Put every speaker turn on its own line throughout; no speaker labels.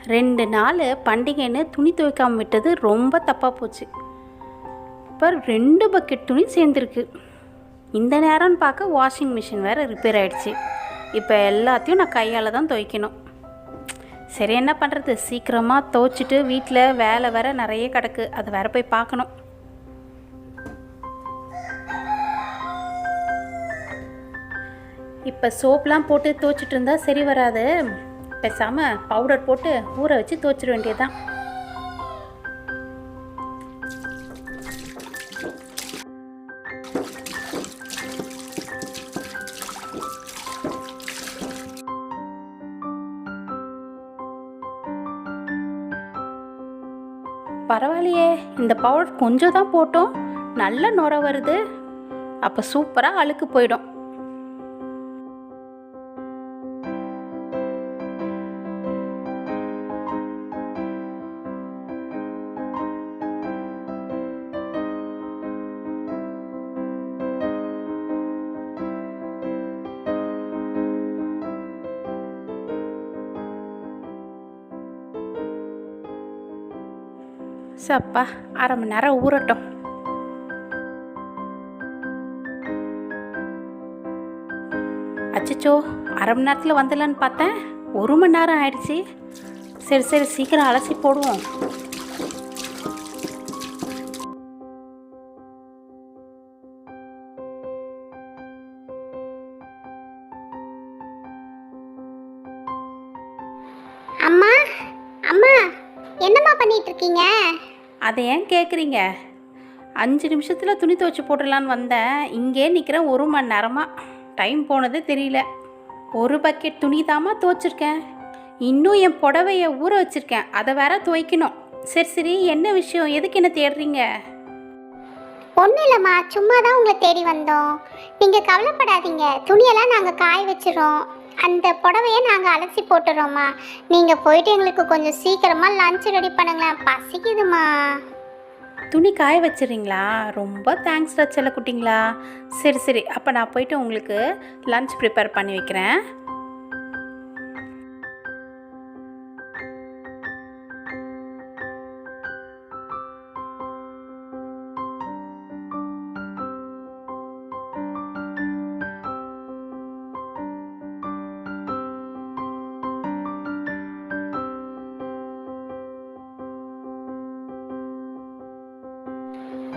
2 நாள் பண்டிகைன்னு துணி துவைக்காமல் விட்டது ரொம்ப தப்பாக போச்சு. இப்போ 2 பக்கெட் துணி சேர்ந்துருக்கு. இந்த நேரம்னு பார்க்க வாஷிங் மிஷின் வேறு ரிப்பேர் ஆகிடுச்சு. இப்போ எல்லாத்தையும் நான் கையால் தான் துவைக்கணும். சரி, என்ன பண்ணுறது, சீக்கிரமாக துவைச்சிட்டு வீட்டில் வேலை வேறு நிறைய கிடக்கு, அதை வேறு போய் பார்க்கணும். இப்போ சோப்லாம் போட்டு துவைச்சிட்டு இருந்தால் சரி வராது. பேசாமல் பவுடர் போட்டு ஊற வச்சு துவைச்சிட வேண்டியதுதான். பரவாயில்லையே, இந்த பவுடர் கொஞ்சம் தான் போட்டோம், நல்ல நுரை வருது. அப்போ சூப்பராக அழுக்கு போயிடும். சப்பா, அரை மணி நேரம் ஊறட்டும். அச்சச்சோ, அரை மணி நேரத்தில் வந்துடலான்னு பார்த்தேன், 1 மணி நேரம் ஆயிடுச்சு. சரி சரி, சீக்கிரம் அலசி போடுவோம்.
அம்மா அம்மா, என்னம்மா பண்ணிட்டு இருக்கீங்க?
அதை ஏன் கேட்குறீங்க? 5 நிமிஷத்தில் துணி துவைச்சி போட்டுடலான்னு வந்தேன். இங்கே நிற்கிறேன் 1 மணி நேரமாக. டைம் போனதே தெரியல. 1 பக்கெட் துணி தாம்மா துவைச்சிருக்கேன். இன்னும் என் புடவையை ஊற வச்சுருக்கேன், அதை வேற துவைக்கணும். சரி சரி, என்ன விஷயம், எதுக்கு என்ன தேடுறீங்க?
ஒன்றும் இல்லைம்மா, சும்மா தான் உங்களை தேடி வந்தோம். நீங்கள் கவலைப்படாதீங்க, துணியெல்லாம் நாங்கள் காய வச்சிடறோம். அந்த புடவையை நாங்கள் அலசி போட்டுறோம்மா. நீங்கள் போயிட்டு எங்களுக்கு கொஞ்சம் சீக்கிரமாக லஞ்ச் ரெடி பண்ணுங்களேன், பசிக்குதுமா.
துணி காய வச்சிடுறீங்களா? ரொம்ப தேங்க்ஸ் செல்ல குட்டிங்களா. சரி சரி, அப்போ நான் போயிட்டு உங்களுக்கு லஞ்ச் ப்ரிப்பேர் பண்ணி வைக்கிறேன்.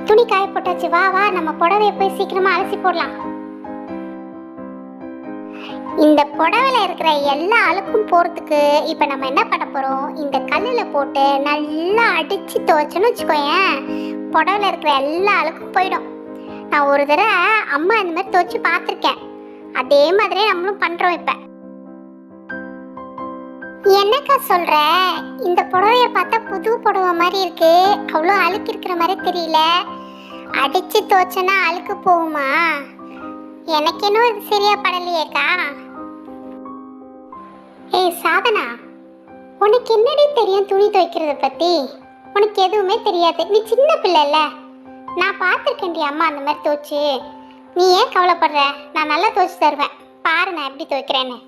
துணி காய போட்டாச்சு, வா வா, நம்ம புடவையை போய் சீக்கிரமாக அலசி போடலாம். இந்த புடவையில் இருக்கிற எல்லா அழுக்கும் போகிறதுக்கு இப்போ நம்ம என்ன பண்ண போகிறோம், இந்த கல்லில் போட்டு நல்லா அடித்து துவைச்சோன்னு வச்சுக்கோயேன், புடவையில் இருக்கிற எல்லா அழுக்கும் போயிடும். நான் ஒரு தடவை அம்மா இந்த மாதிரி துவைச்சி பார்த்துருக்கேன். அதே மாதிரியே நம்மளும் பண்ணுறோம். இப்போ என்னக்கா சொல்கிற? இந்த புடவையை பார்த்தா புது புடவை மாதிரி இருக்கு, அவ்வளோ அழுக்கு இருக்கிற மாதிரி தெரியல. அடித்து துவைச்சனா அழுக்கு போகுமா? எனக்கு இன்னும் இது சரியா படலையேக்கா. ஏய் சாதனா, உனக்கு என்னடி தெரியும் துணி துவைக்கிறத பற்றி? உனக்கு எதுவுமே தெரியாது, நீ சின்ன பிள்ளைல. நான் பார்த்துருக்கேன்டி அம்மா அந்த மாதிரி துவைச்சு. நீ ஏன் கவலைப்படுற? நான் நல்லா துவைச்சு தருவேன், பாரு நான் எப்படி துவைக்கிறேன்னு.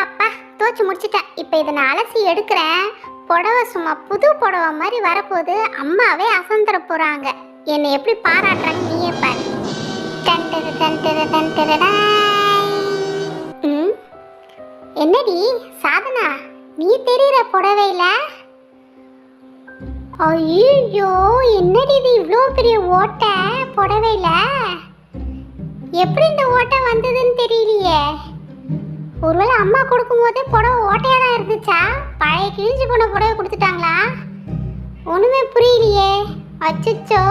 அப்பா, துவைச்சு முடிச்சிட்டேன். இப்போ இதை நான் அலசி எடுக்கிறேன். புடவை சும்மா புது புடவை மாதிரி வரப்போகுது. அம்மாவே அசந்தர போகிறாங்க. என்னை எப்படி பாராட்டுறாங்க நீயே பாரு. என்னடி சாதனா, நீ தெரியுற புடவையில? ஐயோ, என்னடி இது இவ்வளோ பெரிய ஓட்டை புடவையில? எப்படி இந்த ஓட்டை வந்ததுன்னு தெரியலையே. ஒருவேளை அம்மா கொடுக்கும் போதே புடவை ஓட்டையாக தான் இருந்துச்சா? பழைய கிழிஞ்சு போன புடவை கொடுத்துட்டாங்களா? ஒன்றுமே புரியலையே. அச்சோ,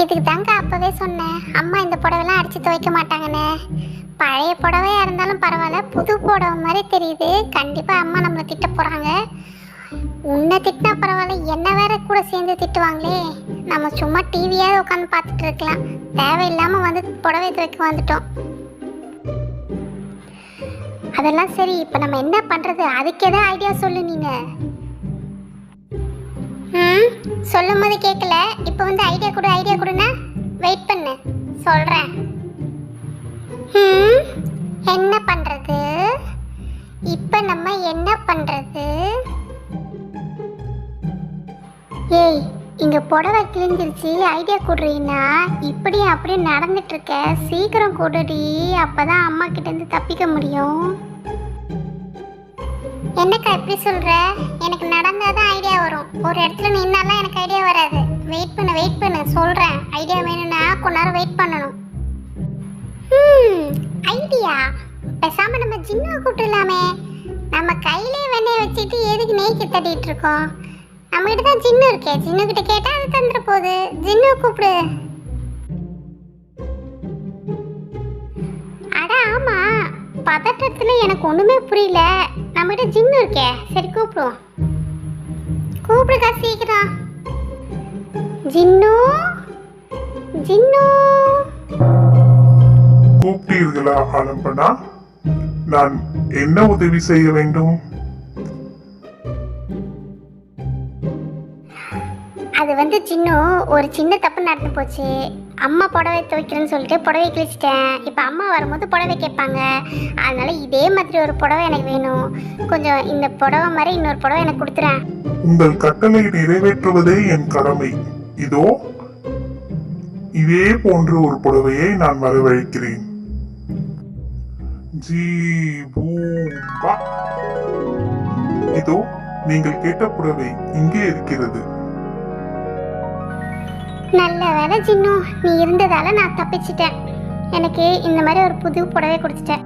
இதுக்கு தாங்க அப்போவே சொன்னேன், அம்மா இந்த புடவைலாம் அடித்து துவைக்க மாட்டாங்கன்னு. பழைய புடவையாக இருந்தாலும் பரவாயில்ல, புது புடவை மாதிரி தெரியுது. கண்டிப்பாக அம்மா நம்மளை திட்ட போகிறாங்க. உன்னை திட்டினா பரவாயில்ல, என்ன வேற கூட சேர்ந்து திட்டுவாங்களே. நம்ம சும்மா டிவியாவது உட்காந்து பார்த்துட்டு இருக்கலாம், தேவையில்லாமல் வந்து புடவை துவைக்க வந்துட்டோம். அதெல்லாம் சரி, இப்போ நம்ம என்ன பண்ணுறது? அதுக்கு எதாவது ஐடியா சொல்லு நீங்கள். சொல்லும் போது கேட்கல, இப்போ வந்து ஐடியா கொடுன்னா வெயிட் பண்ணு, சொல்கிறேன். புடவை கிழிஞ்சிருச்சு, ஐடியா கொடுறீன்னா இப்படி அப்படியே நடந்துட்டு இருக்க, சீக்கிரம் கொடுடி, அப்பதான் அம்மா கிட்ட இருந்து தப்பிக்க முடியும். என்னக்கா இப்படி சொல்ற? எனக்கு நடந்தாதான் ஐடியா வரும். ஒரு இடத்துல நின்னாலாம் எனக்கு ஐடியா வராது. வெயிட் பண்ணு சொல்றேன். ஐடியா வேணும்னா கொஞ்ச நேரம் வெயிட் பண்ணணும். ஐடியா பேசாம நம்ம ஜின்னுவை கூப்பிடலாமே. நம்ம கையிலே வெண்ணெய் வச்சுட்டு எதுக்கு நெய்க்கு தட்டிட்டு இருக்கோம்? நம்ம கிட்ட தான் ஜின்னு இருக்கே, ஜின்னு கிட்ட கேட்டா அது தந்துட போகுது. ஜின்னுவை கூப்பிடு. அட ஆமா, பதட்டத்துல எனக்கு ஒண்ணுமே புரியல. நம்ம கிட்ட ஜின்னு இருக்கே, சரி கூப்பிடுவோம். கூப்பிடுக்கா சீக்கிரம். ஜின்னு ஜின்னு.
கூப்பிட்டீர்களா ஆலம்பனா? நான் என்ன உதவி செய்ய வேண்டும்?
அது வந்து ஜின்னு, ஒரு சின்ன தப்பு நடந்து போச்சு. அம்மா புடவை துவைக்கிறேன்னு சொல்லிட்டு புடவை கிழிச்சிட்டேன். இப்போ அம்மா வரும்போது புடவை கேட்பாங்க. அதனால இதே மாதிரி ஒரு புடவை எனக்கு வேணும். கொஞ்சம் இந்த புடவை மாதிரி இன்னொரு புடவை எனக்கு கொடுத்துறேன்.
உங்கள் கட்டளை நிறைவேற்றுவதே என் கடமை. இதோ இதே போன்ற ஒரு புடவையை நான் வரவழைக்கிறேன். ஜீ பூம்பா. இதோ நீங்கள் கேட்ட புடவை இங்கே இருக்கிறது.
நல்ல வேலை ஜின்னு, நீ இருந்ததால நான் தப்பிச்சிட்டேன். எனக்கு இந்த மாதிரி ஒரு புது புடவை கொடுத்துட்டேன்.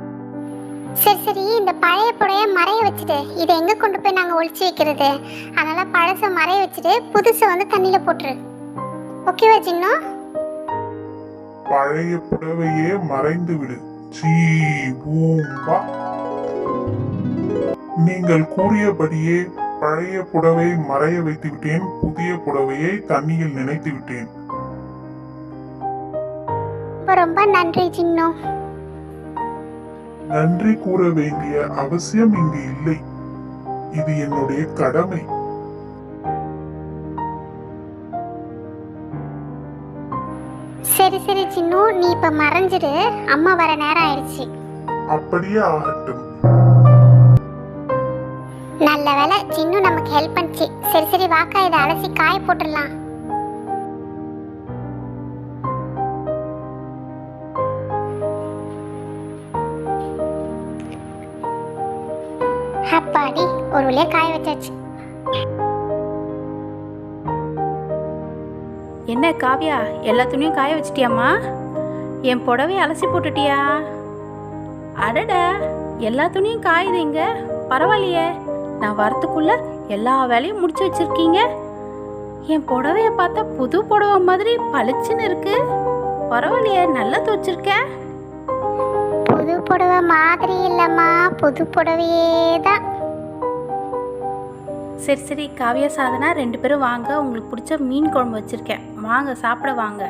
சரி இந்த பழைய புடவைய மறைய வச்சுட்டு இதை எங்க கொண்டு போய் நாங்க ஒளிச்சு வைக்கிறது? அதனால பழச மறைய வச்சுட்டு புதுசை வந்து தண்ணியில போட்டுரு. ஓகேவா ஜின்னு?
பழைய புடவையே மறைந்து விடு. ஜீ பூம்பா. நீங்கள் கூறியபடியே பழைய புடவை மறைய வைத்து விட்டேன். புதிய புடவையை தண்ணியில் நினைத்து விட்டேன்.
ரொம்ப நன்றி ஜின்னு.
நன்றி கூற வேண்டிய அவசியம் இங்கு இல்லை. இது என்னுடைய கடமை.
சரி ஜின்னு, நீ இப்ப மறைஞ்சிடு. அம்மா வர நேரம் ஆயிடுச்சு.
அப்படியே ஆகட்டும்.
நல்ல வேலை ஜின்னு நமக்கு ஹெல்ப் பண்ணுச்சு. சரி வாக்கா, இதை அலசி காய போட்டுடலாம். அப்பாடி, ஒரு வழியா காய வச்சாச்சு.
என்ன காவியா, எல்லா துணியும் காய வச்சிட்டியாம்மா? என் புடவையை அலசி போட்டுட்டியா? அடட, எல்லா துணியும் காயுதுங்க. பரவாயில்லையே, நான் வரத்துக்குள்ள எல்லா வேலையும் முடிச்சு வச்சிருக்கீங்க. என் புடவைய பார்த்தா புது புடவை மாதிரி பளிச்சுன்னு இருக்கு. பரவாயில்லையே, நல்லா துவச்சிருக்க.
புது புடவை மாதிரி இல்லம்மா, புது புடவையே தான்.
சரி காவியா சாதனா, 2 பேரும் வாங்க. உங்களுக்கு பிடிச்ச மீன் குழம்பு வச்சிருக்கேன். வாங்க சாப்பிட வாங்க.